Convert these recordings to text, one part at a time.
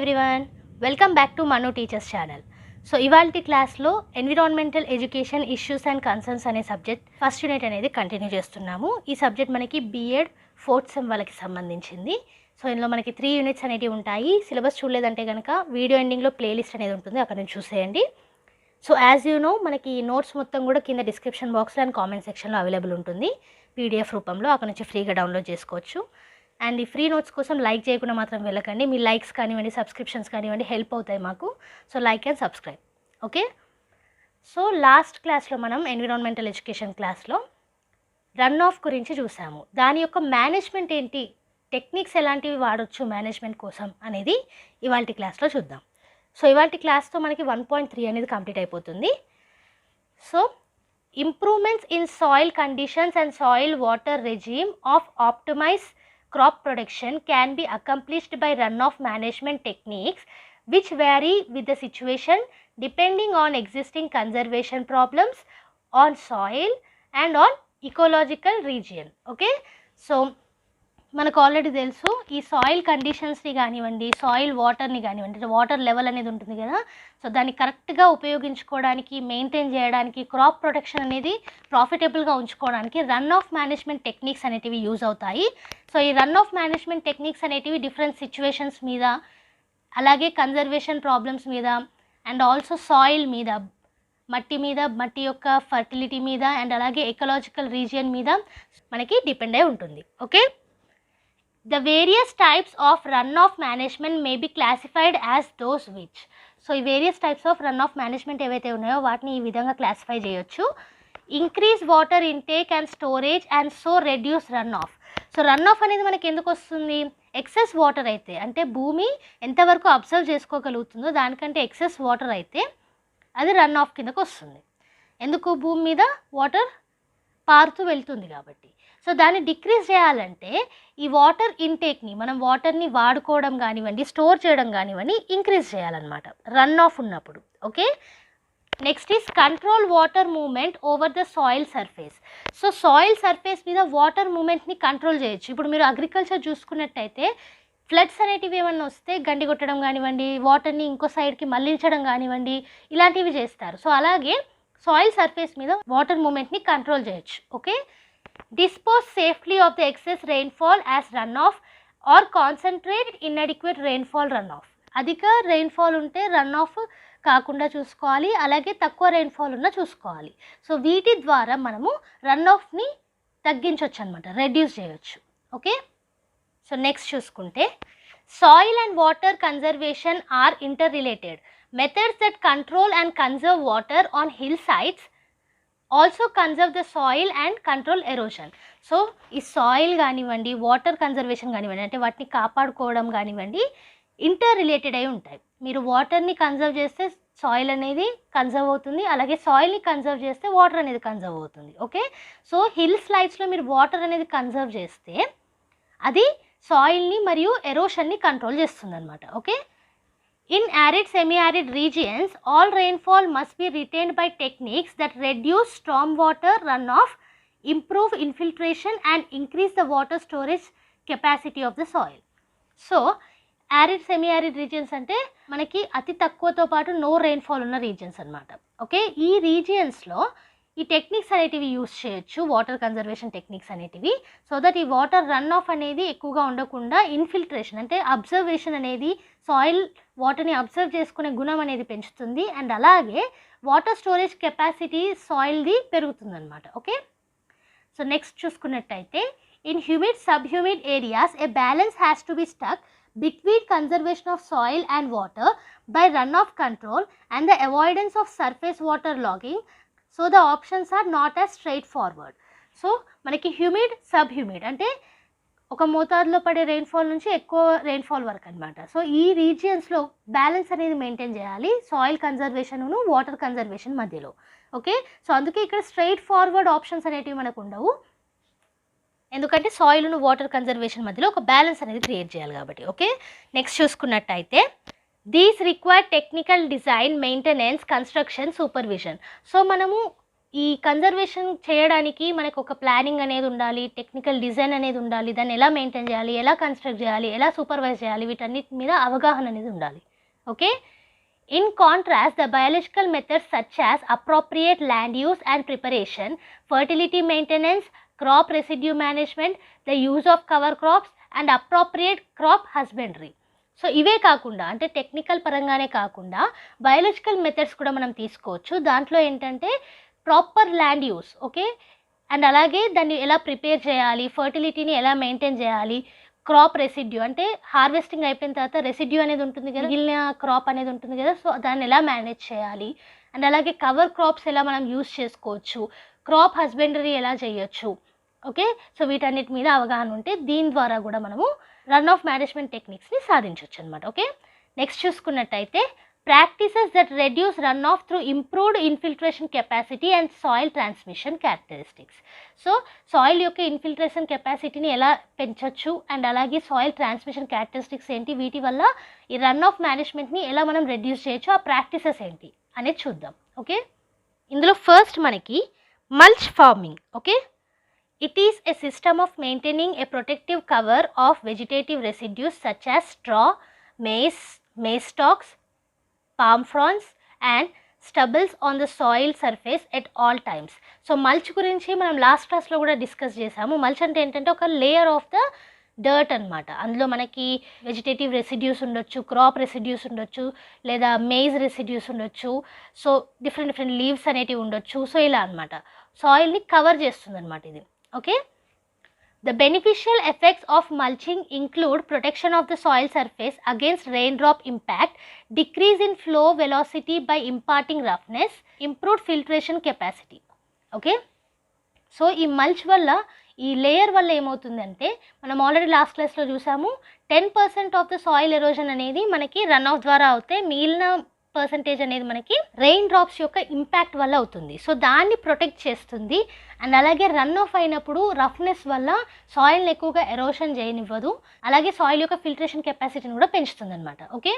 everyone, welcome back to Manu Teachers channel. So ఇవాల్టి క్లాస్లో environmental education issues and concerns అనే subject first unit అనేది continue చేస్తున్నాము. ఈ సబ్జెక్ట్ మనకి B.Ed 4th సెమ్ వాళ్ళకి సంబంధించింది. సో ఇందులో మనకి 3 యూనిట్స్ అనేవి ఉంటాయి. సిలబస్ చూడలేదంటే కనుక వీడియో ఎండింగ్లో ప్లేలిస్ట్ అనేది ఉంటుంది, అక్కడ నుంచి చూసేయండి. సో యాజ్ యూ నో మనకి నోట్స్ మొత్తం కూడా కింద డిస్క్రిప్షన్ బాక్స్లో అండ్ కామెంట్ సెక్షన్లో అవైలబుల్ ఉంటుంది PDF రూపంలో, అక్కడ నుంచి ఫ్రీగా డౌన్లోడ్ చేసుకోవచ్చు. అండ్ ఈ ఫ్రీ నోట్స్ కోసం లైక్ చేయకుండా మాత్రం వెళ్ళకండి. మీ లైక్స్ కానివ్వండి, సబ్స్క్రిప్షన్స్ కానివ్వండి హెల్ప్ అవుతాయి మాకు. So like and subscribe, okay. So last క్లాస్లో మనం ఎన్విరాన్మెంటల్ ఎడ్యుకేషన్ క్లాస్లో రన్ ఆఫ్ గురించి చూసాము. దాని యొక్క మేనేజ్మెంట్ ఏంటి, టెక్నిక్స్ ఎలాంటివి వాడచ్చు మేనేజ్మెంట్ కోసం అనేది ఇవాల్టి క్లాస్లో చూద్దాం. సో ఇవాల్టి క్లాస్తో మనకి 1.3 అనేది కంప్లీట్ అయిపోతుంది. So improvements in soil conditions and soil water regime of optimise crop production can be accomplished by runoff management techniques which vary with the situation depending on existing conservation problems on soil and on ecological region. Okay, so మనకు already తెలుసు ఈ soil కండిషన్స్ని కానివ్వండి, soil వాటర్ని కానివ్వండి, water level అనేది ఉంటుంది కదా, so దాన్ని కరెక్ట్గా ఉపయోగించుకోవడానికి, మెయింటైన్ చేయడానికి, క్రాప్ ప్రొటెక్షన్ అనేది ప్రాఫిటబుల్గా ఉంచుకోవడానికి రన్ ఆఫ్ మేనేజ్మెంట్ టెక్నిక్స్ అనేటివి యూజ్ అవుతాయి. సో ఈ రన్ ఆఫ్ మేనేజ్మెంట్ టెక్నిక్స్ అనేటివి డిఫరెంట్ సిచ్యువేషన్స్ మీద, అలాగే కన్జర్వేషన్ ప్రాబ్లమ్స్ మీద, అండ్ ఆల్సో సాయిల్ మీద, మట్టి మీద, మట్టి యొక్క ఫర్టిలిటీ మీద, అండ్ అలాగే ఎకలాజికల్ రీజియన్ మీద మనకి డిపెండ్ అయి ఉంటుంది. Okay, the various types of runoff management may be classified as those which. So ఈ various types of run off management ఏవైతే ఉన్నాయో వాటిని ఈ విధంగా క్లాసిఫై చేయొచ్చు. Increase water intake and storage and so reduce run off. So run off అనేది మనకి ఎందుకు వస్తుంది, ఎక్సెస్ వాటర్ అయితే, అంటే భూమి ఎంతవరకు అబ్జర్వ్ చేసుకోగలుగుతుందో దానికంటే ఎక్సెస్ వాటర్ అయితే అది రన్ ఆఫ్ కిందకు వస్తుంది. ఎందుకు, భూమి మీద వాటర్ పారుతూ వెళ్తుంది కాబట్టి. సో దాన్ని డిక్రీజ్ చేయాలంటే ఈ వాటర్ ఇంటేక్ని, మనం వాటర్ని వాడుకోవడం కానివ్వండి, స్టోర్ చేయడం కానివ్వండి, ఇంక్రీజ్ చేయాలన్నమాట రన్ ఆఫ్ ఉన్నప్పుడు. Okay, next is control water movement over the soil surface. So soil surface మీద వాటర్ మూమెంట్ని కంట్రోల్ చేయొచ్చు. ఇప్పుడు మీరు అగ్రికల్చర్ చూసుకున్నట్టయితే ఫ్లడ్స్ అనేటివి ఏమన్నా వస్తే గండి కొట్టడం కానివ్వండి, వాటర్ని ఇంకో సైడ్కి మళ్లించడం కానివ్వండి, ఇలాంటివి చేస్తారు. సో అలాగే సాయిల్ సర్ఫేస్ మీద వాటర్ మూమెంట్ని కంట్రోల్ చేయొచ్చు. Okay, dispose safely of the excess rainfall as runoff or concentrate inadequate rainfall runoff. అధిక రెయిన్ఫాల్ ఉంటే రన్ ఆఫ్ కాకుండా చూసుకోవాలి, అలాగే తక్కువ రెయిన్ఫాల్ ఉన్న చూసుకోవాలి. సో వీటి ద్వారా మనము రన్ ఆఫ్ని తగ్గించవచ్చు అనమాట, రెడ్యూస్ చేయొచ్చు. ఓకే, సో నెక్స్ట్ చూసుకుంటే soil and water conservation are inter related. Methods that control and conserve water on hill sites also conserve the soil and control erosion. So ఈ సాయిల్ కానివ్వండి, water conservation కానివ్వండి, అంటే వాటిని కాపాడుకోవడం కానివ్వండి, inter related అయి ఉంటాయి. మీరు వాటర్ని కన్జర్వ్ చేస్తే సాయిల్ అనేది కన్జర్వ్ అవుతుంది, అలాగే సాయిల్ని కన్జర్వ్ చేస్తే వాటర్ అనేది కన్జర్వ్ అవుతుంది. ఓకే, సో హిల్ స్లైడ్స్లో మీరు వాటర్ అనేది కన్జర్వ్ చేస్తే అది సాయిల్ని మరియు ఎరోషన్ని కంట్రోల్ చేస్తుంది అనమాట. Okay, in arid semi-arid regions all rainfall must be retained by techniques that reduce stormwater runoff, improve infiltration and increase the water storage capacity of the soil. So arid semi-arid regions అంటే మనకి అతి తక్కువతో పాటు no rainfall ఉన్న regions అనమాట. Okay, ఈ రీజియన్స్లో ఈ techniques అనేటివి use చేయొచ్చు, వాటర్ కన్జర్వేషన్ టెక్నిక్స్ అనేటివి, సో దట్ ఈ వాటర్ రన్ ఆఫ్ అనేది ఎక్కువగా ఉండకుండా ఇన్ఫిల్ట్రేషన్ అంటే అబ్జర్వేషన్ అనేది, సాయిల్ వాటర్ని అబ్జర్వ్ చేసుకునే గుణం అనేది పెంచుతుంది, అండ్ అలాగే వాటర్ స్టోరేజ్ కెపాసిటీ సాయిల్ది పెరుగుతుందన్నమాట. ఓకే, సో నెక్స్ట్ చూసుకున్నట్టయితే in humid sub humid areas a balance has to be stuck between conservation of soil and water by runoff control and the avoidance of surface water logging. So the options are not as straightforward. So మనకి humid sub humid అంటే ఒక మోతాదులో పడే rainfall నుంచి ఎక్కువ rainfall వరకు అనమాట. So ఈ రీజియన్స్లో బ్యాలెన్స్ అనేది మెయింటైన్ చేయాలి సాయిల్ కన్జర్వేషన్ను వాటర్ కన్జర్వేషన్ మధ్యలో. ఓకే, సో అందుకే ఇక్కడ స్ట్రైట్ ఫార్వర్డ్ ఆప్షన్స్ అనేటివి మనకు ఉండవు, ఎందుకంటే సాయిల్ను వాటర్ కన్జర్వేషన్ మధ్యలో ఒక బ్యాలెన్స్ అనేది క్రియేట్ చేయాలి కాబట్టి. ఓకే, నెక్స్ట్ చూసుకున్నట్టయితే these require technical design, maintenance, construction, supervision. So మనము ఈ కన్జర్వేషన్ చేయడానికి మనకు ఒక ప్లానింగ్ అనేది ఉండాలి, టెక్నికల్ డిజైన్ అనేది ఉండాలి, దాన్ని ఎలా మెయింటైన్ చేయాలి, ఎలా కన్స్ట్రక్ట్ చేయాలి, ఎలా సూపర్వైజ్ చేయాలి, వీటన్నిటి మీద అవగాహన అనేది ఉండాలి. Okay. In contrast, the biological methods such as appropriate land use and preparation, fertility maintenance, crop residue management, the use of cover crops and appropriate crop husbandry. So ఇవే కాకుండా అంటే టెక్నికల్ పరంగానే కాకుండా బయాలజికల్ మెథడ్స్ కూడా మనం తీసుకోవచ్చు. దాంట్లో ఏంటంటే proper land use, okay, and అలాగే దాన్ని ఎలా ప్రిపేర్ చేయాలి, ఫర్టిలిటీని ఎలా మెయింటైన్ చేయాలి, క్రాప్ రెసిడ్యూ అంటే హార్వెస్టింగ్ అయిపోయిన తర్వాత రెసిడ్యూ అనేది ఉంటుంది కదా, మిగిలిన క్రాప్ అనేది ఉంటుంది కదా, సో దాన్ని ఎలా మేనేజ్ చేయాలి, అండ్ అలాగే కవర్ క్రాప్స్ ఎలా మనం యూస్ చేసుకోవచ్చు, క్రాప్ హస్బెండరీ ఎలా చేయొచ్చు. ఓకే, సో వీటన్నిటి మీద అవగాహన ఉంటే దీని ద్వారా కూడా మనము రన్ ఆఫ్ మేనేజ్మెంట్ టెక్నిక్స్ని సాధించవచ్చు అనమాట. ఓకే, నెక్స్ట్ చూసుకున్నట్టయితే practices that reduce run of through improved infiltration capacity and soil transmission characteristics. So soil యొక్క ఇన్ఫిల్ట్రేషన్ కెపాసిటీని ఎలా పెంచవచ్చు అండ్ అలాగే సాయిల్ ట్రాన్స్మిషన్ క్యారెక్టరిస్టిక్స్ ఏంటి, వీటి వల్ల ఈ రన్ ఆఫ్ మేనేజ్మెంట్ని ఎలా మనం రెడ్యూస్ చేయొచ్చు, ఆ ప్రాక్టీసెస్ ఏంటి అనేది చూద్దాం. ఓకే, ఇందులో ఫస్ట్ మనకి mulch farming. Okay, it is a system of maintaining a protective cover of vegetative residues such as straw, maize stalks, palm fronds and stubbles on the soil surface at all times. So mulch గురించి మనం last క్లాస్లో కూడా discuss చేసాము. Mulch అంటే ఏంటంటే ఒక layer of the dirt అనమాట. అందులో మనకి వెజిటేటివ్ రెసిడ్యూస్ ఉండొచ్చు, క్రాప్ రెసిడ్యూస్ ఉండొచ్చు, లేదా మేజ్ రెసిడ్యూస్ ఉండొచ్చు, సో డిఫరెంట్ లీవ్స్ అనేటివి ఉండొచ్చు. సో ఇలా అనమాట సాయిల్ని కవర్ చేస్తుంది అనమాట ఇది. Okay, the beneficial effects of mulching include protection of the soil surface against raindrop impact, decrease in flow velocity by imparting roughness, improved filtration capacity. Okay, so ఈ mulch వల్ల, ఈ లేయర్ వల్ల ఏమవుతుందంటే మనం ఆల్రెడీ లాస్ట్ క్లాస్లో చూసాము, 10% of the soil erosion అనేది మనకి రన్ ఆఫ్ ద్వారా అవుతే మిగిలిన పర్సంటేజ్ అనేది మనకి రెయిన్ డ్రాప్స్ యొక్క ఇంపాక్ట్ వల్ల అవుతుంది. సో దాన్ని ప్రొటెక్ట్ చేస్తుంది. అండ్ అలాగే రన్ ఆఫ్ అయినప్పుడు రఫ్నెస్ వల్ల సాయిల్ని ఎక్కువగా ఎరోషన్ చేయనివ్వదు, అలాగే సాయిల్ యొక్క ఫిల్ట్రేషన్ కెపాసిటీని కూడా పెంచుతుంది అనమాట. Okay,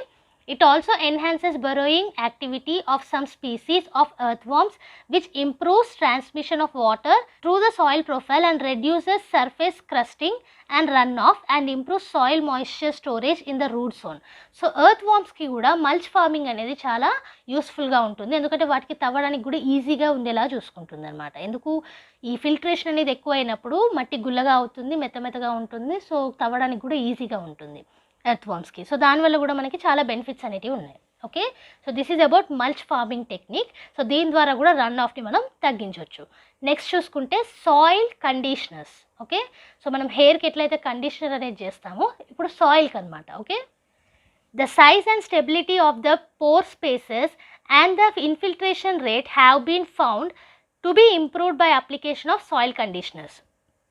it also enhances burrowing activity of some species of earthworms, which improves transmission of water through the soil profile and reduces surface crusting and runoff and improves soil moisture storage in the root zone. So earthwormsకి కూడా mulch farming అనేది చాలా యూస్ఫుల్గా ఉంటుంది, ఎందుకంటే వాటికి తవ్వడానికి కూడా ఈజీగా ఉండేలా చూసుకుంటుంది అనమాట. ఎందుకు, ఈ ఫిల్ట్రేషన్ అనేది ఎక్కువైనప్పుడు మట్టి గుల్లగా అవుతుంది, మెత్తగా ఉంటుంది, సో తవ్వడానికి కూడా ఈజీగా ఉంటుంది ఎర్త్వార్మ్స్కి. సో దానివల్ల కూడా మనకి చాలా బెనిఫిట్స్ అనేటివి ఉన్నాయి. Okay, so this is about mulch farming technique. So దీని ద్వారా కూడా రన్ ఆఫ్ని మనం తగ్గించవచ్చు. నెక్స్ట్ చూసుకుంటే సాయిల్ కండిషనర్స్. ఓకే, సో మనం హెయిర్కి ఎట్లయితే కండిషనర్ అనేది చేస్తామో ఇప్పుడు సాయిల్కి అనమాట. Okay, the size and stability of the pore spaces and the infiltration rate have been found to be improved by application of soil conditioners.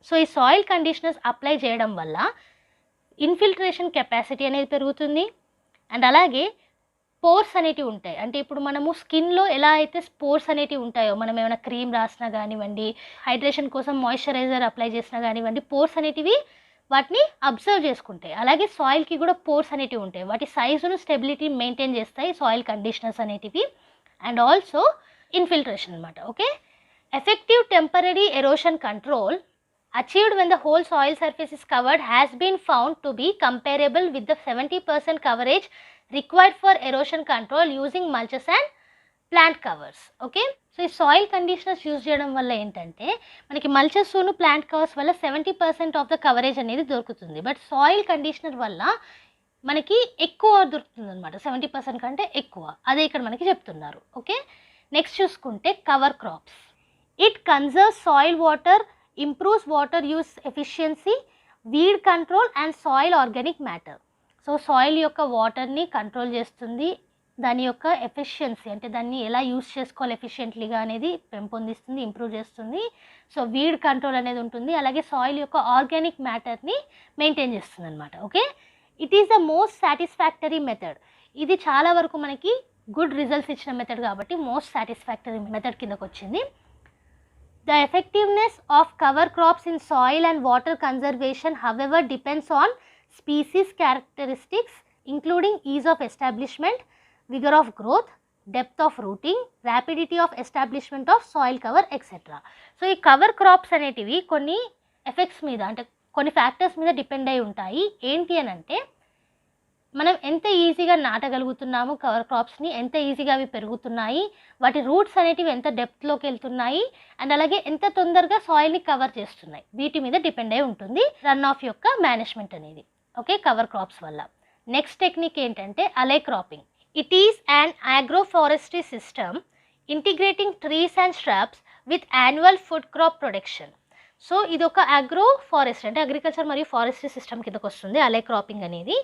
So ఈ సాయిల్ కండిషనర్స్ అప్లై చేయడం వల్ల ఇన్ఫిల్ట్రేషన్ కెపాసిటీ అనేది పెరుగుతుంది, అండ్ అలాగే pores అనేటివి ఉంటాయి. అంటే ఇప్పుడు మనము స్కిన్లో ఎలా అయితే స్పోర్స్ అనేటివి ఉంటాయో, మనం ఏమైనా క్రీమ్ రాసినా కానివ్వండి, హైడ్రేషన్ కోసం మాయిశ్చరైజర్ అప్లై చేసినా కానివ్వండి, పోర్స్ అనేటివి వాటిని అబ్జర్వ్ చేసుకుంటాయి. అలాగే సాయిల్కి కూడా పోర్స్ అనేటివి ఉంటాయి, వాటి సైజును స్టెబిలిటీ మెయింటైన్ చేస్తాయి సాయిల్ కండిషనర్స్ అనేటివి, అండ్ ఆల్సో ఇన్ఫిల్ట్రేషన్ అనమాట. Okay, effective temporary erosion control achieved when the whole soil surface is covered has been found to be comparable with the 70% coverage required for erosion control using mulches and plant covers. Okay, so ఈ soil conditioners use చేయడం వల్ల ఏంటంటే మనకి మల్చెస్ను plant covers వల్ల 70% of the coverage అనేది దొరుకుతుంది, but soil conditioner వల్ల మనకి ఎక్కువ దొరుకుతుంది అనమాట, 70% కంటే ఎక్కువ. అదే ఇక్కడ మనకి చెప్తున్నారు. ఓకే, నెక్స్ట్ చూసుకుంటే cover crops. It conserves soil water, improves water use efficiency, weed control and soil organic matter. So soil యొక్క వాటర్ని కంట్రోల్ చేస్తుంది, దాని యొక్క ఎఫిషియన్సీ అంటే దాన్ని ఎలా యూస్ చేసుకోవాలి ఎఫిషియెంట్లీగా అనేది పెంపొందిస్తుంది, ఇంప్రూవ్ చేస్తుంది. సో వీడ్ కంట్రోల్ అనేది ఉంటుంది, అలాగే సాయిల్ యొక్క ఆర్గానిక్ మ్యాటర్ని మెయింటైన్ చేస్తుంది అనమాట. Okay, it is the most satisfactory method. ఇది చాలా వరకు మనకి గుడ్ రిజల్ట్స్ ఇచ్చిన మెథడ్ కాబట్టి మోస్ట్ సాటిస్ఫాక్టరీ మెథడ్ కిందకు వచ్చింది. The effectiveness of cover crops in soil and water conservation, however, depends on species characteristics, including ease of establishment, vigor of growth, depth of rooting, rapidity of establishment of soil cover etcetera. So ఈ cover crops అనేటివి కొన్ని effects మీద అంటే కొన్ని factors మీద depend అయి ఉంటాయి. ఏంటి అని అంటే మనం ఎంత ఈజీగా నాటగలుగుతున్నాము కవర్ క్రాప్స్ని, ఎంత ఈజీగా అవి పెరుగుతున్నాయి, వాటి రూట్స్ అనేటివి ఎంత డెప్త్లోకి వెళ్తున్నాయి, అండ్ అలాగే ఎంత తొందరగా సాయిల్ని కవర్ చేస్తున్నాయి, వీటి మీద డిపెండ్ అయి ఉంటుంది రన్ ఆఫ్ యొక్క మేనేజ్మెంట్ అనేది. ఓకే, కవర్ క్రాప్స్ వల్ల. నెక్స్ట్ టెక్నిక్ ఏంటంటే అలే cropping. It is an agroforestry system integrating trees and shrubs with annual food crop production. So ఇది ఒక అగ్రో ఫారెస్ట్ అంటే అగ్రికల్చర్ మరియు ఫారెస్ట్రీ సిస్టమ్ కిందకు వస్తుంది అలే క్రాపింగ్ అనేది.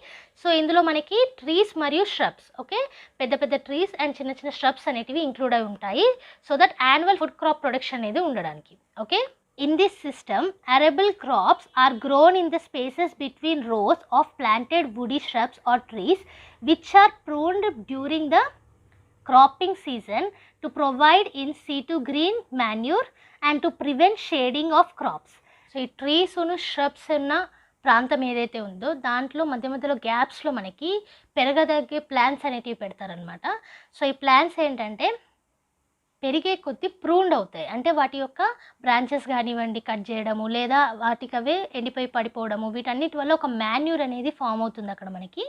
సో ఇందులో మనకి ట్రీస్ మరియు shrubs, ఓకే, పెద్ద పెద్ద ట్రీస్ అండ్ చిన్న చిన్న shrubs అనేటివి ఇంక్లూడ్ అయి ఉంటాయి, so that annual food crop production అనేది ఉండడానికి. Okay, in this system arable crops are grown in the spaces between rows of planted woody shrubs or trees which are pruned during the cropping season to provide in situ green manure and to prevent shading of crops. So ఈ trees shrubs ఉన్న ప్రాంతం ఏదైతే ఉందో దాంట్లో మధ్య మధ్యలో గ్యాప్స్లో మనకి పెరగదగ్గే plants అనేటివి పెడతారనమాట. సో ఈ ప్లాంట్స్ ఏంటంటే పెరిగే కొద్దీ ప్రూన్డ్ అవుతాయి, అంటే వాటి యొక్క బ్రాంచెస్ కానివ్వండి కట్ చేయడము లేదా వాటికి అవే ఎండిపోయి పడిపోవడము, వీటన్నిటి వల్ల ఒక మాన్యూర్ అనేది ఫామ్ అవుతుంది అక్కడ మనకి.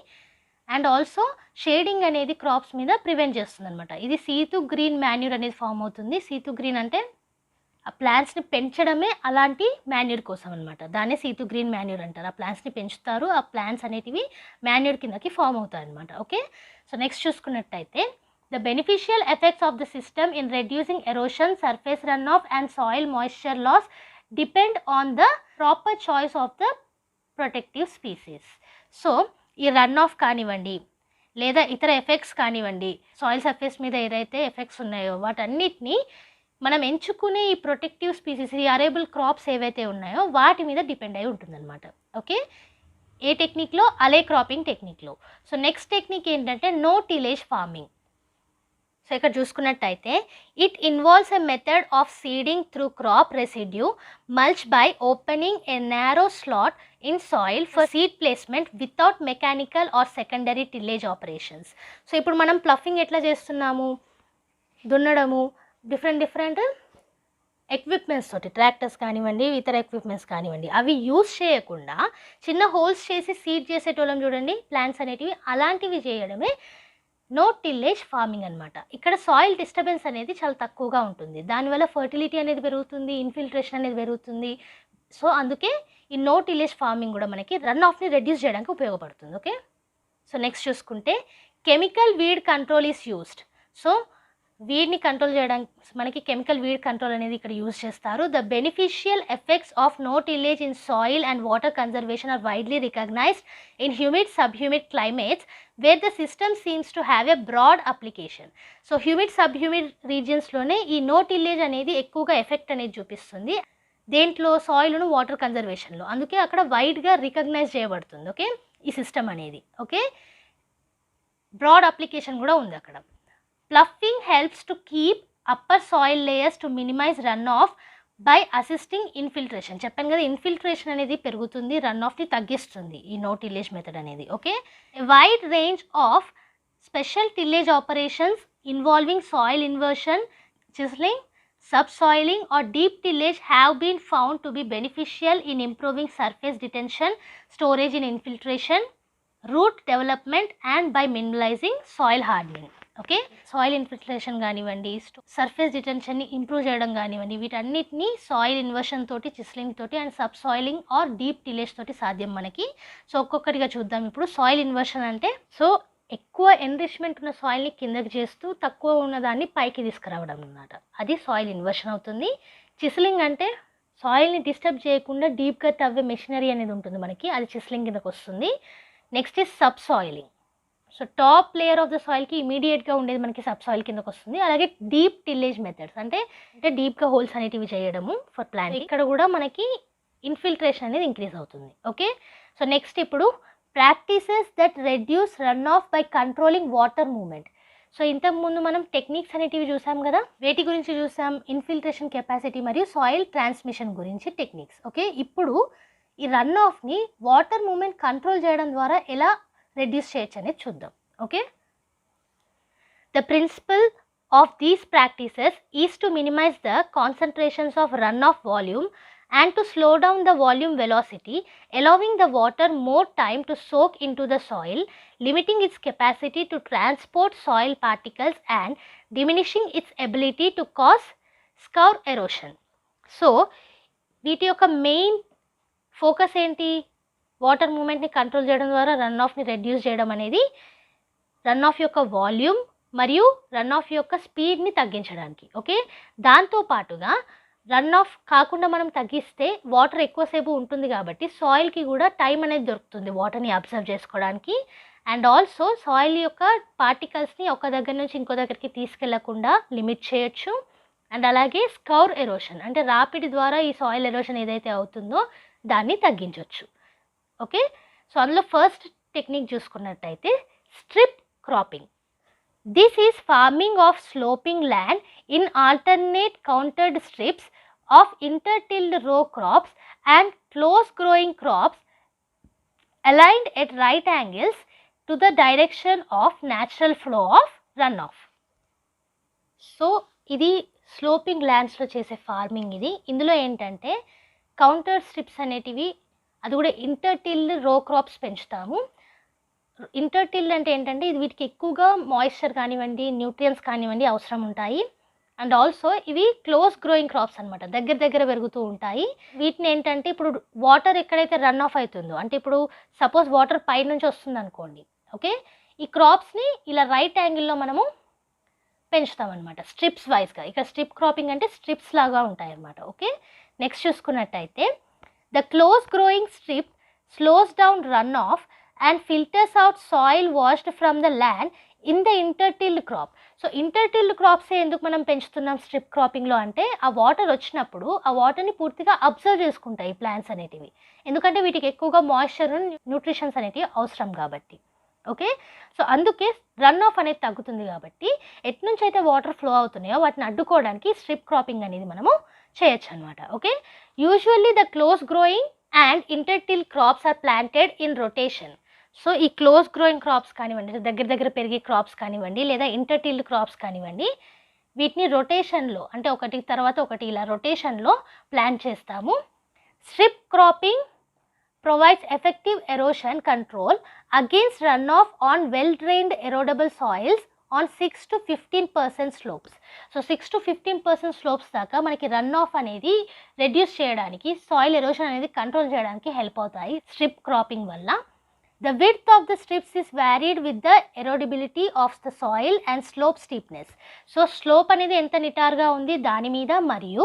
అండ్ ఆల్సో షేడింగ్ అనేది క్రాప్స్ మీద ప్రివెంట్ చేస్తుంది అనమాట. ఇది సీతు గ్రీన్ మాన్యూర్ అనేది ఫామ్ అవుతుంది. సీతు గ్రీన్ అంటే ఆ ప్లాంట్స్ని పెంచడమే అలాంటి మాన్యూర్ కోసం అనమాట, దాన్నే సీతు గ్రీన్ మాన్యూర్ అంటారు. ఆ ప్లాంట్స్ని పెంచుతారు, ఆ ప్లాంట్స్ అనేటివి మాన్యూర్ కిందకి ఫామ్ అవుతాయి అనమాట. ఓకే, సో నెక్స్ట్ చూసుకున్నట్టయితే the beneficial effects of the system in reducing erosion, surface runoff and soil moisture loss depend on the proper choice of the protective species. So ఈ run of కానివ్వండి లేదా ఇతర effects కానివ్వండి, soil surface మీద ఏదైతే effects ఉన్నాయో వాటన్నిటిని మనం ఎంచుకునే ఈ ప్రొటెక్టివ్ స్పీసీస్, ఈ అరేబుల్ క్రాప్స్ ఏవైతే ఉన్నాయో వాటి మీద డిపెండ్ అయి ఉంటుందన్నమాట. ఓకే, ఏ టెక్నిక్లో? అలే క్రాపింగ్ టెక్నిక్లో. సో నెక్స్ట్ టెక్నిక్ ఏంటంటే నో టిలేజ్ ఫార్మింగ్. సో ఇక్కడ చూసుకున్నట్టయితే it involves a method of seeding through crop residue mulch by opening a narrow slot in soil for seed placement without mechanical are secondary tillage operations. So ఇప్పుడు మనం ploughing ఎట్లా చేస్తున్నాము, దున్నడము, different equipments తోటి, tractors కానివ్వండి ఇతర equipments కానివ్వండి, అవి use చేయకుండా చిన్న హోల్స్ చేసి సీడ్ చేసేటోళ్ళం చూడండి ప్లాంట్స్ అనేటివి, అలాంటివి చేయడమే నో టిల్లేజ్ ఫార్మింగ్ అనమాట. ఇక్కడ సాయిల్ డిస్టర్బెన్స్ అనేది చాలా తక్కువగా ఉంటుంది, దానివల్ల ఫర్టిలిటీ అనేది పెరుగుతుంది, ఇన్ఫిల్ట్రేషన్ అనేది పెరుగుతుంది. సో అందుకే ఈ నో టిల్లేజ్ ఫార్మింగ్ కూడా మనకి రన్ ఆఫ్ని రెడ్యూస్ చేయడానికి ఉపయోగపడుతుంది. ఓకే, సో నెక్స్ట్ చూసుకుంటే chemical weed control is used. So వీడ్ని కంట్రోల్ చేయడానికి మనకి కెమికల్ వీడ్ కంట్రోల్ అనేది ఇక్కడ యూజ్ చేస్తారు. The beneficial effects of no tillage in soil and water conservation are widely recognised in humid subhumid climates where the system seems to have a broad application. So humid subhumid రీజియన్స్లోనే ఈ no tillage అనేది ఎక్కువగా effect అనేది చూపిస్తుంది, దేంట్లో? సాయిల్ను water కన్జర్వేషన్లో. అందుకే అక్కడ వైడ్గా రికగ్నైజ్ చేయబడుతుంది. ఓకే, ఈ సిస్టమ్ అనేది. ఓకే, బ్రాడ్ అప్లికేషన్ కూడా ఉంది అక్కడ. Ploughing helps to keep upper soil layers to minimize runoff by assisting infiltration. చెప్పాను కదా, ఇన్ఫిల్ట్రేషన్ అనేది పెరుగుతుంది, రన్ ఆఫ్ని తగ్గిస్తుంది ఈ నో టిల్లేజ్ మెథడ్ అనేది. Okay, wide range of special tillage operations involving soil inversion, chiseling, subsoiling or deep tillage have been found to be beneficial in improving surface detention, storage in infiltration, root development and by minimizing soil hardening. Okay, soil infiltration కానివ్వండి, surface డిటెన్షన్ని improve చేయడం కానివ్వండి, వీటన్నిటిని soil inversion తోటి, చిస్లింగ్ తోటి and సబ్సాయిలింగ్ are deep tillage తోటి సాధ్యం మనకి. So ఒక్కొక్కటిగా చూద్దాం ఇప్పుడు. సాయిల్ ఇన్వర్షన్ అంటే సో ఎక్కువ ఎన్రిచ్మెంట్ ఉన్న సాయిల్ని కిందకి చేస్తూ తక్కువ ఉన్నదాన్ని పైకి తీసుకురావడం అన్నమాట, అది సాయిల్ ఇన్వర్షన్ అవుతుంది. చిస్లింగ్ అంటే సాయిల్ని డిస్టర్బ్ చేయకుండా డీప్గా తవ్వే మెషినరీ అనేది ఉంటుంది మనకి, అది చిస్లింగ్ కిందకు వస్తుంది. Next is subsoiling. So top layer of the సాయిల్కి ఇమీడియట్గా ఉండేది మనకి సబ్సాయిల్ కిందకు వస్తుంది. అలాగే డీప్ టిల్లేజ్ మెథడ్స్ అంటే డీప్గా హోల్స్ అనేటివి చేయడము ఫర్ ప్లాంట్, ఇక్కడ కూడా మనకి ఇన్ఫిల్ట్రేషన్ అనేది ఇంక్రీజ్ అవుతుంది. ఓకే, సో నెక్స్ట్ ఇప్పుడు practices that reduce run of by controlling water movement. So ఇంతకుముందు మనం టెక్నిక్స్ అనేటివి చూసాం కదా, వేటి గురించి చూసాం? ఇన్ఫిల్ట్రేషన్ కెపాసిటీ మరియు సాయిల్ ట్రాన్స్మిషన్ గురించి టెక్నిక్స్. ఓకే, ఇప్పుడు ఈ రన్ ఆఫ్ని వాటర్ మూవ్మెంట్ కంట్రోల్ చేయడం ద్వారా ఎలా రెడ్యూస్ చేయొచ్చు అనేది చూద్దాం. Okay, The principle of these practices is to minimize the concentrations of runoff volume and to slow down the volume velocity, allowing the water more time to soak into the soil, limiting its capacity to transport soil particles and diminishing its ability to cause scour erosion. So వీటి యొక్క main focus ఏంటి? Water మూమెంట్ని control చేయడం ద్వారా run ఆఫ్ని reduce చేయడం అనేది run of యొక్క volume మరియు run of యొక్క స్పీడ్ని తగ్గించడానికి. ఓకే, దాంతోపాటుగా రన్ ఆఫ్ కాకుండా మనం తగ్గిస్తే వాటర్ ఎక్కువసేపు ఉంటుంది కాబట్టి సాయిల్కి కూడా టైం అనేది దొరుకుతుంది వాటర్ని అబ్జర్వ్ చేసుకోవడానికి. అండ్ ఆల్సో సాయిల్ యొక్క పార్టికల్స్ని ఒక దగ్గర నుంచి ఇంకో దగ్గరికి తీసుకెళ్లకుండా లిమిట్ చేయొచ్చు. అండ్ అలాగే స్కౌర్ ఎరోషన్ అంటే రాపిడి ద్వారా ఈ సాయిల్ ఎరోషన్ ఏదైతే అవుతుందో దాన్ని తగ్గించవచ్చు. ఓకే, సో అందులో ఫస్ట్ టెక్నిక్ చూసుకున్నట్టయితే strip cropping. This is farming of sloping land in alternate countered strips of intertilled row crops and close growing crops aligned at right angles to the direction of natural flow of runoff. So ఇది sloping ల్యాండ్స్లో చేసే farming. ఇందులో ఏంటంటే counter strips అనేటివి, అది కూడా ఇంటర్టిల్డ్ రో crops పెంచుతాము. ఇంటర్టిల్ అంటే ఏంటంటే ఇది వీటికి ఎక్కువగా మాయిశ్చర్ కానివ్వండి, న్యూట్రియన్స్ కానివ్వండి అవసరం ఉంటాయి. అండ్ ఆల్సో ఇవి క్లోజ్ గ్రోయింగ్ క్రాప్స్ అనమాట, దగ్గర దగ్గర పెరుగుతూ ఉంటాయి. వీటిని ఏంటంటే ఇప్పుడు వాటర్ ఎక్కడైతే రన్ ఆఫ్ అవుతుందో, అంటే ఇప్పుడు సపోజ్ వాటర్ పై నుంచి వస్తుంది అనుకోండి. ఓకే, ఈ క్రాప్స్ని ఇలా రైట్ యాంగిల్లో మనము పెంచుతామన్నమాట స్ట్రిప్స్ వైజ్గా. ఇక్కడ స్ట్రిప్ క్రాపింగ్ అంటే స్ట్రిప్స్ లాగా ఉంటాయి అన్నమాట. ఓకే, నెక్స్ట్ చూసుకున్నట్టయితే the close growing strip slows down run of and filters out soil washed from the land in the intertilled crop. So intertilled crops ఎందుకు మనం పెంచుతున్నాం స్ట్రిప్ క్రాపింగ్లో అంటే ఆ వాటర్ వచ్చినప్పుడు ఆ వాటర్ని పూర్తిగా అబ్జర్వ్ చేసుకుంటాయి ఈ ప్లాంట్స్ అనేటివి, ఎందుకంటే వీటికి ఎక్కువగా మాయిశ్చర్ న్యూట్రిషన్స్ అనేటివి అవసరం కాబట్టి. ఓకే, సో అందుకే రన్ ఆఫ్ అనేది తగ్గుతుంది కాబట్టి ఎట్నుంచి అయితే వాటర్ ఫ్లో అవుతున్నాయో వాటిని అడ్డుకోవడానికి స్ట్రిప్ క్రాపింగ్ అనేది మనము చేయొచ్చు అనమాట. Okay, usually the close growing and intertill crops are planted in rotation. So ఈ క్లోజ్ గ్రోయింగ్ క్రాప్స్ కానివ్వండి, దగ్గర దగ్గర పెరిగే క్రాప్స్ కానివ్వండి, లేదా ఇంటర్టిల్డ్ క్రాప్స్ కానివ్వండి, వీటిని రొటేషన్లో అంటే ఒకటి తర్వాత ఒకటి ఇలా రొటేషన్లో ప్లాంట్ చేస్తాము. Strip cropping provides effective erosion control against run off on well drained erodible soils on 6 to 15% slopes. So 6 to 15% slopes దాకా మనకి రన్ ఆఫ్ అనేది రెడ్యూస్ చేయడానికి, సాయిల్ ఎరోషన్ అనేది కంట్రోల్ చేయడానికి హెల్ప్ అవుతాయి స్ట్రిప్ క్రాపింగ్ వల్ల. The width of the strips is varied with the erodibility of the soil and slope steepness. So slope అనేది ఎంత నిటారుగా ఉంది దాని మీద మరియు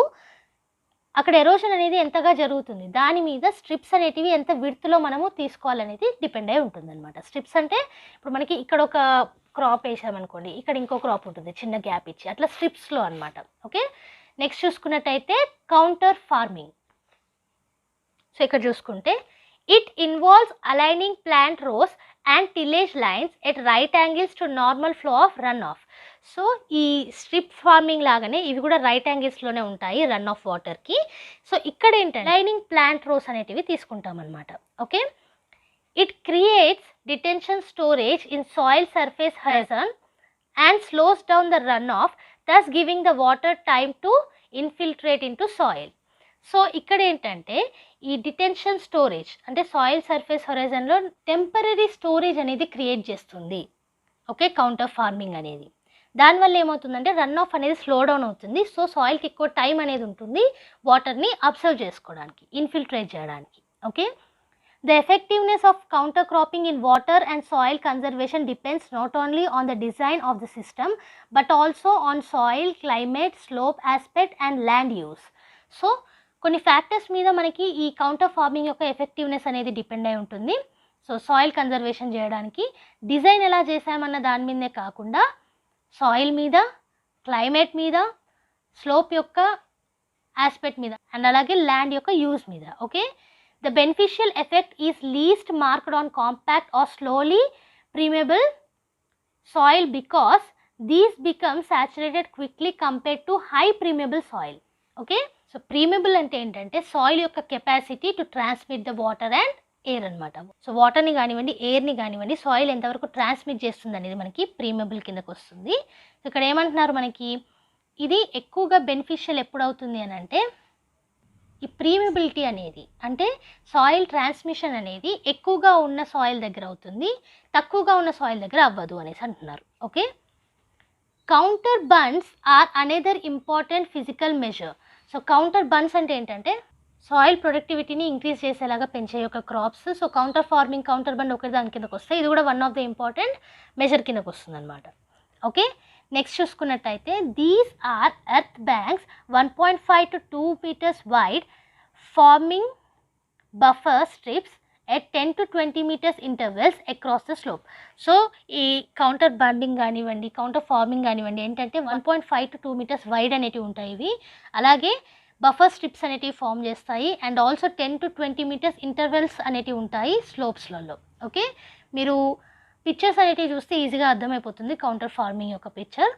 అక్కడ ఎరోషన్ అనేది ఎంతగా జరుగుతుంది దాని మీద స్ట్రిప్స్ అనేటివి ఎంత విడ్త్లో మనము తీసుకోవాలనేది డిపెండ్ అయి ఉంటుంది అనమాట. స్ట్రిప్స్ అంటే ఇప్పుడు మనకి ఇక్కడ ఒక క్రాప్ వేసామనుకోండి, ఇక్కడ ఇంకో క్రాప్ ఉంటుంది చిన్న గ్యాప్ ఇచ్చి, అట్లా స్ట్రిప్స్లో అనమాట. ఓకే, నెక్స్ట్ చూసుకున్నట్టయితే కౌంటర్ ఫార్మింగ్. సో ఇక్కడ చూసుకుంటే it involves aligning plant rows and tillage lines at right angles to normal flow of runoff. So ఈ స్ట్రిప్ ఫార్మింగ్ లాగానే ఇవి కూడా రైట్ యాంగిల్స్లోనే ఉంటాయి రన్ ఆఫ్ వాటర్కి. సో ఇక్కడ ఏంటంటే లైనింగ్ ప్లాంట్ రోస్ అనేటివి తీసుకుంటాం అనమాట. Okay, it creates detention storage in soil surface horizon and slows down the run of, thus giving the water time to infiltrate into soil. So ఇక్కడ ఏంటంటే ఈ detention storage అంటే soil surface హొరైజన్లో temporary storage అనేది create చేస్తుంది. Okay, counter farming అనేది దానివల్ల ఏమవుతుందంటే run off అనేది స్లో డౌన్ అవుతుంది. సో సాయిల్కి ఎక్కువ టైం అనేది ఉంటుంది వాటర్ని అబ్జర్వ్ చేసుకోవడానికి, ఇన్ఫిల్ట్రేట్ చేయడానికి. Okay, the effectiveness of counter cropping in water and soil conservation depends not only on the design of the system but also on soil, climate, slope aspect and land use. So కొన్ని factors మీద మనకి ఈ contour farming యొక్క effectiveness అనేది depend అయి ఉంటుంది. So soil conservation చేయడానికి design ఎలా చేసామన్న దాని మీదే కాకుండా సాయిల్ మీద, క్లైమేట్ మీద, స్లోప్ యొక్క ఆస్పెక్ట్ మీద అండ్ అలాగే ల్యాండ్ యొక్క యూజ్ మీద. Okay, the beneficial effect is least marked on compact or slowly permeable soil because these become saturated quickly compared to high permeable soil. Okay, so permeable అంటే ఏంటంటే soil యొక్క capacity to transmit the water and air అనమాట. సో వాటర్ని కానివ్వండి, ఎయిర్ని కానివ్వండి, soil ఎంతవరకు transmit చేస్తుంది అనేది మనకి ప్రీమబుల్ కిందకు వస్తుంది. సో ఇక్కడ ఏమంటున్నారు మనకి, ఇది ఎక్కువగా బెనిఫిషియల్ ఎప్పుడవుతుంది అని అంటే, ఈ ప్రీమబిలిటీ అనేది అంటే సాయిల్ ట్రాన్స్మిషన్ అనేది ఎక్కువగా ఉన్న సాయిల్ దగ్గర అవుతుంది, తక్కువగా ఉన్న సాయిల్ దగ్గర అవ్వదు అనేసి అంటున్నారు. Okay, contour bunds are another important physical measure. So contour bunds అంటే ఏంటంటే సాయిల్ ప్రొడక్టివిటీని ఇంక్రీజ్ చేసేలాగా పెంచే యొక్క crops. So contour farming, contour bund ఒకటి దాని కిందకు వస్తాయి. ఇది కూడా one of the important measure కిందకు వస్తుంది అనమాట. ఓకే, నెక్స్ట్ చూసుకున్నట్టయితే these are earth banks 1.5 to 2 meters wide farming buffer strips at 10 to 20 meters intervals across the slope. So ఈ కౌంటర్ బండింగ్ కానివ్వండి, కౌంటర్ ఫార్మింగ్ కానివ్వండి ఏంటంటే 1.5 to 2 meters వైడ్ అనేటివి ఉంటాయి ఇవి. అలాగే బఫర్ స్ట్రిప్స్ అనేటివి ఫామ్ చేస్తాయి and also 10 to 20 meters intervals అనేటివి ఉంటాయి స్లోప్స్లలో. ఓకే, మీరు పిక్చర్స్ అనేటివి చూస్తే ఈజీగా అర్థమైపోతుంది కౌంటర్ ఫార్మింగ్ యొక్క పిక్చర్.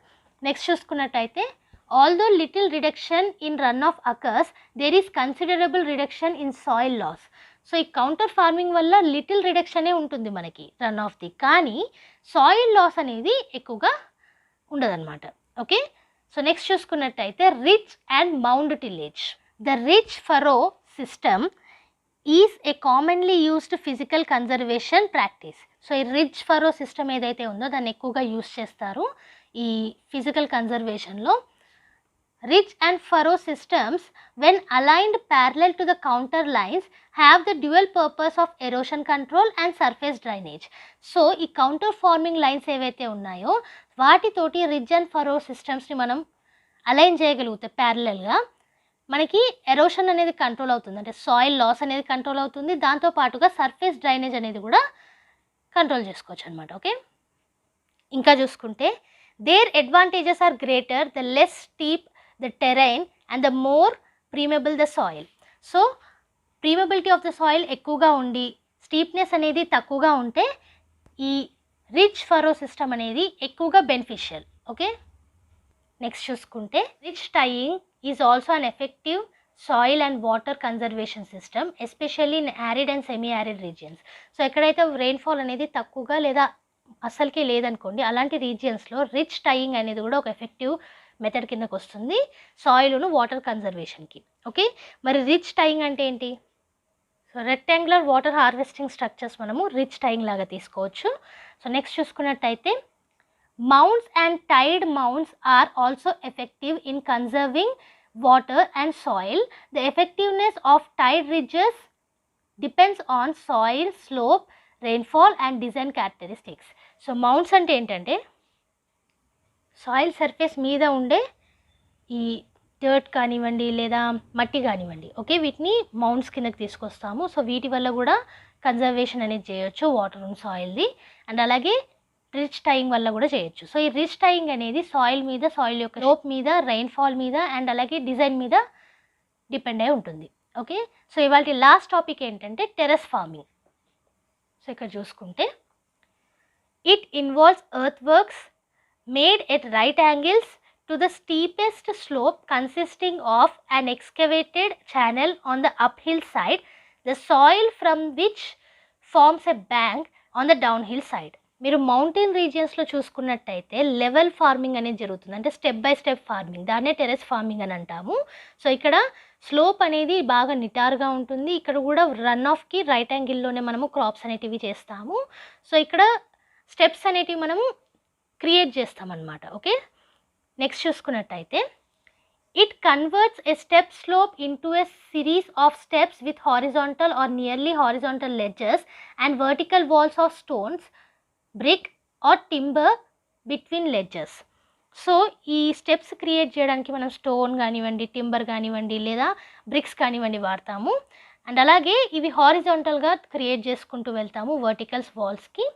నెక్స్ట్ చూసుకున్నట్టయితే although little reduction in run off occurs there is considerable reduction in soil loss. So ఈ కౌంటర్ ఫార్మింగ్ వల్ల లిటిల్ రిడక్షనే ఉంటుంది మనకి రన్ ఆఫ్ది, కానీ సాయిల్ లాస్ అనేది ఎక్కువగా ఉండదన్నమాట. ఓకే, సో నెక్స్ట్ చూసుకున్నట్టయితే rich and mound tillage. The rich Pharaoh system is a commonly used physical conservation practice. So ఈ రిచ్ ఫరో సిస్టమ్ ఏదైతే ఉందో దాన్ని ఎక్కువగా యూస్ చేస్తారు ఈ physical కన్జర్వేషన్లో. Ridge and furrow systems, when aligned parallel to the counter lines, have the dual purpose of erosion control and surface drainage. So, ఈ counter forming lines ఏవైతే ఉన్నాయో వాటితోటి రిడ్జ్ అండ్ ఫరో సిస్టమ్స్ని మనం అలైన్ చేయగలిగితే ప్యారలల్గా మనకి ఎరోషన్ అనేది కంట్రోల్ అవుతుంది, అంటే సాయిల్ లాస్ అనేది కంట్రోల్ అవుతుంది, దాంతోపాటుగా సర్ఫేస్ డ్రైనేజ్ అనేది కూడా కంట్రోల్ చేసుకోవచ్చు అనమాట. ఓకే, ఇంకా చూసుకుంటే there advantages are greater the less steep the terrain and the more permeable the soil. So permeability of the soil ఎక్కువగా ఉండి స్టీప్నెస్ అనేది తక్కువగా ఉంటే ఈ రిచ్ ఫరో సిస్టమ్ అనేది ఎక్కువగా బెనిఫిషియల్. ఓకే, నెక్స్ట్ చూసుకుంటే rich tying is also an effective soil and water conservation system especially in arid and semi arid regions. So ఎక్కడైతే రెయిన్ఫాల్ అనేది తక్కువగా లేదా అసలుకే లేదనుకోండి అలాంటి రీజియన్స్లో రిచ్ టైయింగ్ అనేది కూడా ఒక ఎఫెక్టివ్ మెథడ్ కిందకు వస్తుంది సాయిల్ను వాటర్ కన్జర్వేషన్కి. ఓకే, మరి రిచ్ టైయింగ్ అంటే ఏంటి? So rectangular water harvesting structures మనము రిచ్ టైయింగ్ లాగా తీసుకోవచ్చు. సో నెక్స్ట్ చూసుకున్నట్టయితే mounds and tied mounds are also effective in conserving water and soil. The effectiveness of tied ridges depends on soil slope, rainfall and design characteristics. So mounds అంటే ఏంటంటే soil surface మీద ఉండే ఈ dirt కానివ్వండి లేదా మట్టి కానివ్వండి, ఓకే, వీటిని మౌండ్స్ కిందకి తీసుకొస్తాము. సో వీటి వల్ల కూడా కన్జర్వేషన్ అనేది చేయొచ్చు వాటర్ అండ్ సాయిల్ది, అండ్ అలాగే రిచ్ టైయింగ్ వల్ల కూడా చేయొచ్చు. సో ఈ రిచ్ టైయింగ్ అనేది సాయిల్ మీద, సాయిల్ యొక్క స్లోప్ మీద, రెయిన్ఫాల్ మీద అండ్ అలాగే డిజైన్ మీద డిపెండ్ అయి ఉంటుంది. ఓకే, సో ఇవాళ లాస్ట్ టాపిక్ ఏంటంటే టెర్రస్ ఫార్మింగ్. సో ఇక్కడ చూసుకుంటే it involves earth works made at right angles to the steepest slope consisting of an excavated channel on the uphill side, the soil from which forms a bank on the downhill side. మీరు mountain రీజియన్స్లో చూసుకున్నట్టయితే level farming అనేది జరుగుతుంది, అంటే step by step farming, దాన్నే terrace farming అని అంటాము. So ఇక్కడ slope అనేది బాగా నిటారుగా ఉంటుంది, ఇక్కడ కూడా రన్ ఆఫ్కి రైట్ యాంగిల్లోనే మనము క్రాప్స్ అనేటివి చేస్తాము. సో ఇక్కడ స్టెప్స్ అనేటివి మనము క్రియేట్ చేస్తామన్నమాట. ఓకే, నెక్స్ట్ చూసుకున్నట్టయితే it converts a steep slope into a series of steps with horizontal or nearly horizontal ledges and vertical walls of stones, brick or timber between ledges. So ఈ steps create చేయడానికి మనం stone కానివ్వండి, timber కానివ్వండి లేదా bricks కానివ్వండి వాడతాము, and అలాగే ఇవి హారిజాంటల్గా క్రియేట్ చేసుకుంటూ వెళ్తాము వర్టికల్స్ వాల్స్కి.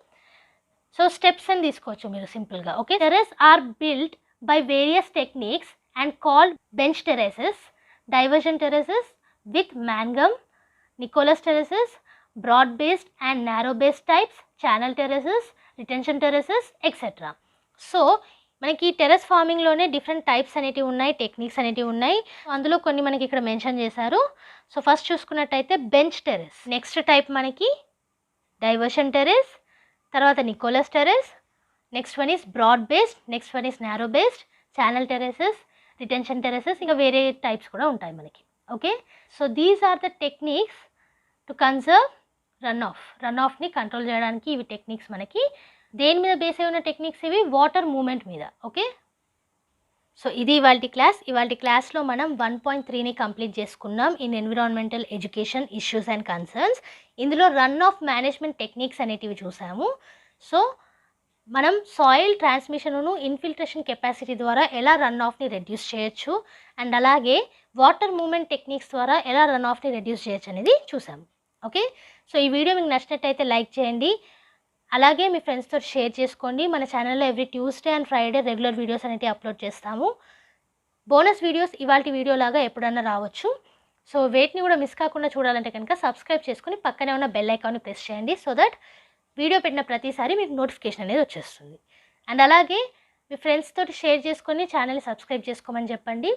సో స్టెప్స్ అని తీసుకోవచ్చు మీరు సింపుల్గా. Okay, terrace are built by various techniques and called bench terraces, diversion terraces with Mangum, Nichols terraces, broad based and narrow based types, channel terraces, retention terraces etcetera. So మనకి terrace ఫార్మింగ్లోనే different types అనేటివి ఉన్నాయి, techniques అనేటివి ఉన్నాయి. అందులో కొన్ని మనకి ఇక్కడ మెన్షన్ చేశారు. సో ఫస్ట్ చూసుకున్నట్టయితే బెంచ్ టెర్రస్, నెక్స్ట్ టైప్ మనకి డైవర్షన్ టెర్రస్, తర్వాత Nichols terrace, next one is broad based, next one is narrow based, channel terraces, retention terraces, ఇంకా వేరే టైప్స్ కూడా ఉంటాయి మనకి. Okay, so these are the techniques to conserve run off control చేయడానికి ఇవి techniques మనకి. దేని మీద బేస్ అయి ఉన్న టెక్నిక్స్ ఇవి? వాటర్ మూమెంట్ మీద. ఓకే, సో ఇది ఇవాళ క్లాస్లో మనం 1.3ని కంప్లీట్ చేసుకున్నాం in environmental education issues and concerns. ఇందులో రన్ ఆఫ్ మేనేజ్మెంట్ టెక్నిక్స్ అనేటివి చూసాము. సో మనం సాయిల్ ట్రాన్స్మిషన్ను ఇన్ఫిల్ట్రేషన్ కెపాసిటీ ద్వారా ఎలా రన్ ఆఫ్ని రెడ్యూస్ చేయొచ్చు, అండ్ అలాగే వాటర్ మూమెంట్ టెక్నిక్స్ ద్వారా ఎలా రన్ ఆఫ్ని రెడ్యూస్ చేయొచ్చు అనేది చూసాము. ఓకే, సో ఈ వీడియో మీకు నచ్చినట్టయితే లైక్ చేయండి, అలాగే మీ ఫ్రెండ్స్తో షేర్ చేసుకోండి. మన ఛానల్లో every Tuesday and Friday regular videos అనేవి అప్లోడ్ చేస్తాము. బోనస్ వీడియోస్ ఇవాళ వీడియో లాగా ఎప్పుడన్నా రావచ్చు. సో వేటిని కూడా మిస్ కాకుండా చూడాలంటే కనుక సబ్స్క్రైబ్ చేసుకుని పక్కనే ఉన్న బెల్ ఐకాన్ని ప్రెస్ చేయండి, సో దట్ వీడియో పెట్టిన ప్రతిసారి మీకు నోటిఫికేషన్ అనేది వచ్చేస్తుంది. అండ్ అలాగే మీ ఫ్రెండ్స్ తోటి షేర్ చేసుకొని ఛానల్ని సబ్స్క్రైబ్ చేసుకోమని చెప్పండి.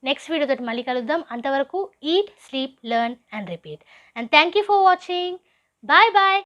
నెక్స్ట్ వీడియోతో మళ్ళీ కలుద్దాం. అంతవరకు eat, sleep, learn and repeat. And thank you for watching. Bye bye.